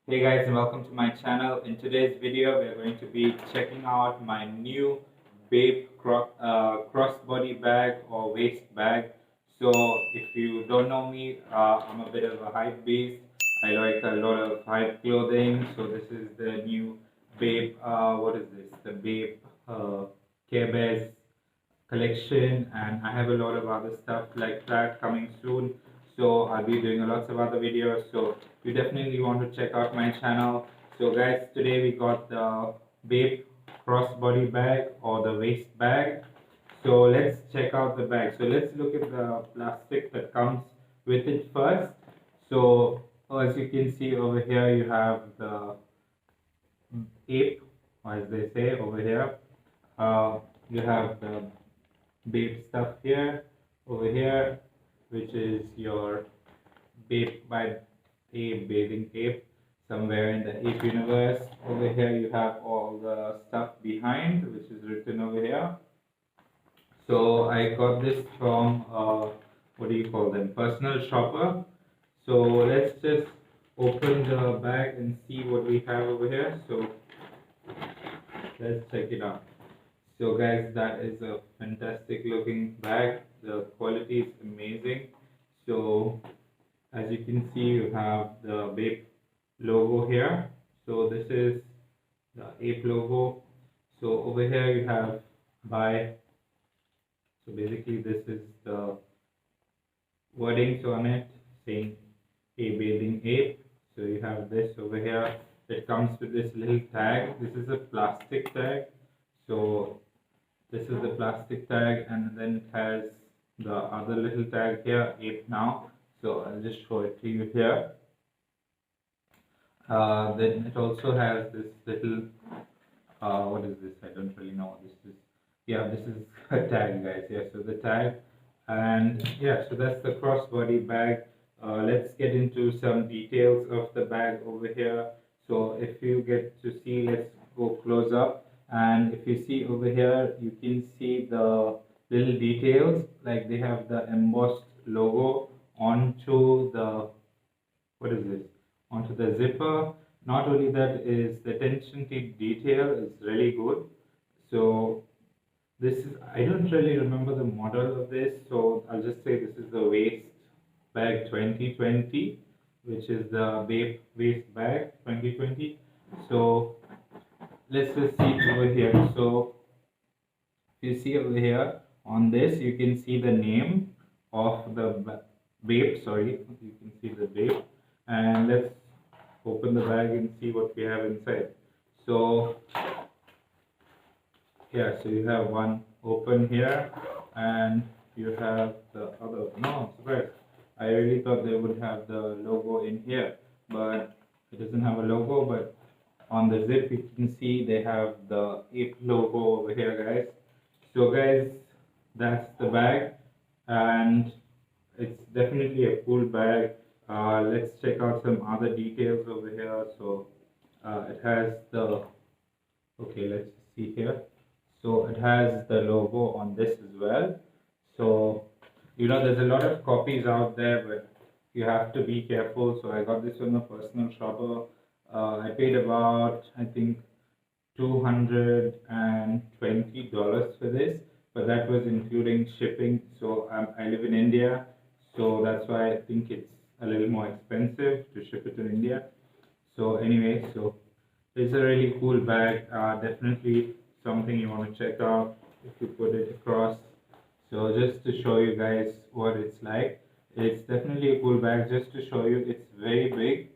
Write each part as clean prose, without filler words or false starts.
Hey guys, and welcome to my channel. In today's video we are going to be checking out my new Bape crossbody bag or waist bag. So if you don't know me, I'm a bit of a hype beast. I like a lot of hype clothing. So this is the new Bape, what is this? The Bape Care Bears collection, and I have a lot of other stuff like that coming soon. So I'll be doing lots of other videos. So you definitely want to check out my channel. So guys, today we got the Bape crossbody bag or the waist bag. So let's check out the bag. So let's look at the plastic that comes with it first. So as you can see over here, you have the ape, as they say over here. You have the Bape stuff here, over here, which is your Bape by Ape bathing ape somewhere in the ape universe. Over here you have all the stuff behind, which is written over here. So I got this from what do you call them? Personal shopper. So let's just open the bag and see what we have over here. So let's check it out. So guys, that is a fantastic looking bag. The quality is amazing. So as you can see, you have the Bape logo here. So this is the ape logo. So over here you have buy. So basically this is the wordings on it saying a bathing ape. So you have this over here. It comes with this little tag. This is a plastic tag. So this is the plastic tag, and then it has the other little tag here, ape now. So I'll just show it to you here. Then it also has this little, what is this? I don't really know what this is. Yeah, this is a tag, guys. Yeah, so the tag, and yeah, so that's the crossbody bag. Let's get into some details of the bag over here. So if you get to see, let's go close up. And if you see over here, you can see the little details, like they have the embossed logo onto the, what is this? Onto the zipper. Not only that, is the attention to detail is really good. So this is, I don't really remember the model of this, so I'll just say this is the waist bag 2020, which is the Bape waist bag 2020. So let's just see over here. So if you see over here on this, you can see the name of the Bape. Sorry, you can see the Bape. And let's open the bag and see what we have inside. So yeah, so you have one open here, and you have the other. No, surprise! I really thought they would have the logo in here, but it doesn't have a logo. But on the zip you can see they have the ape logo over here, guys. So guys, that's the bag, and it's definitely a cool bag. Let's check out some other details over here. So it has the, okay, let's see here. So it has the logo on this as well. So there's a lot of copies out there, but you have to be careful. So I got this from a personal shopper. I paid about, I think, $220 for this, but that was including shipping. So I live in India, so that's why I think it's a little more expensive to ship it to India. So anyway, so it's a really cool bag. Definitely something you want to check out if you put it across. So just to show you guys what it's like, it's definitely a cool bag. Just to show you, it's very big.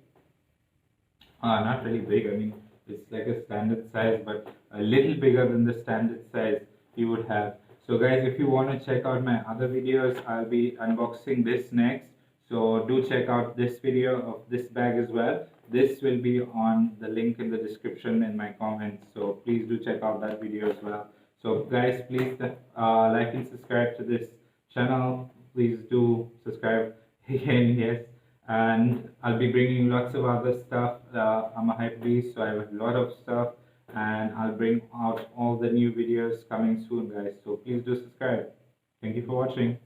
Not really big, I mean, it's like a standard size, but a little bigger than the standard size you would have. So guys, if you want to check out my other videos, I'll be unboxing this next. So do check out this video of this bag as well. This will be on the link in the description in my comments. So please do check out that video as well. So guys, please like and subscribe to this channel. Please do subscribe again, yes. And I'll be bringing lots of other stuff. I'm a hype beast, so I have a lot of stuff, and I'll bring out all the new videos coming soon, guys. So please do subscribe. Thank you for watching.